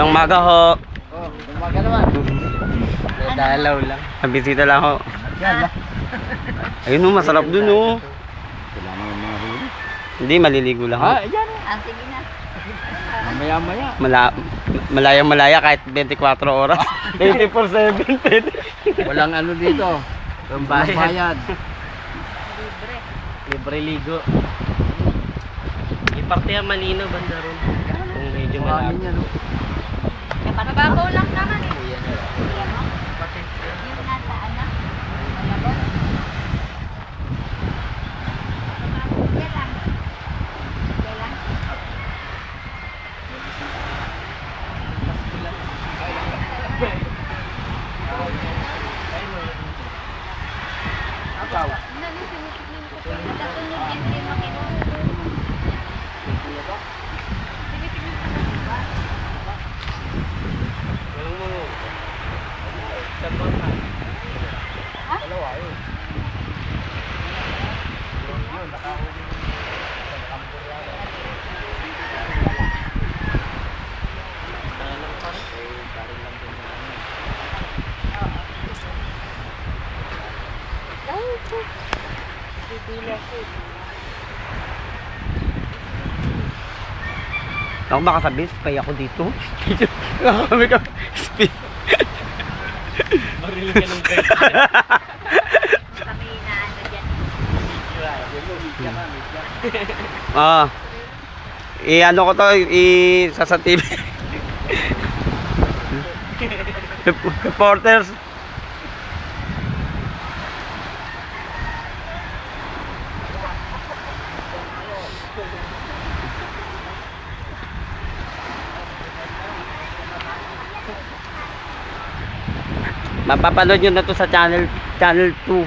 Magandang umaga ho. Oh, umaga naman. Dalaw lang. Nabisita lang ho. Yan. Ayun ho, masarap dun ho. Kailangan ng mga huli. Hindi, maliligo lang ho. Yan. Sige na. Mamaya-maya. Malaya kahit 24 oras. 24/7. Walang ano dito. Walang bayad. Libre. Libre ligo. Iparte ang malino banda ron. Kung medyo Marami malabo. yan. No? Mababaw lang naman eh. Yan. Yan mo? Yung nasa ano? Malabot. Yan lang. Yan lang. Nagkatunog yan din makinig. Ako baka sabihin, spy ako dito. Kami ka, spy. Marilig ka ng break. Kami na ano dyan. I-ano ko to, sa TV. Reporters. Mapapanood nyo na to sa channel 2.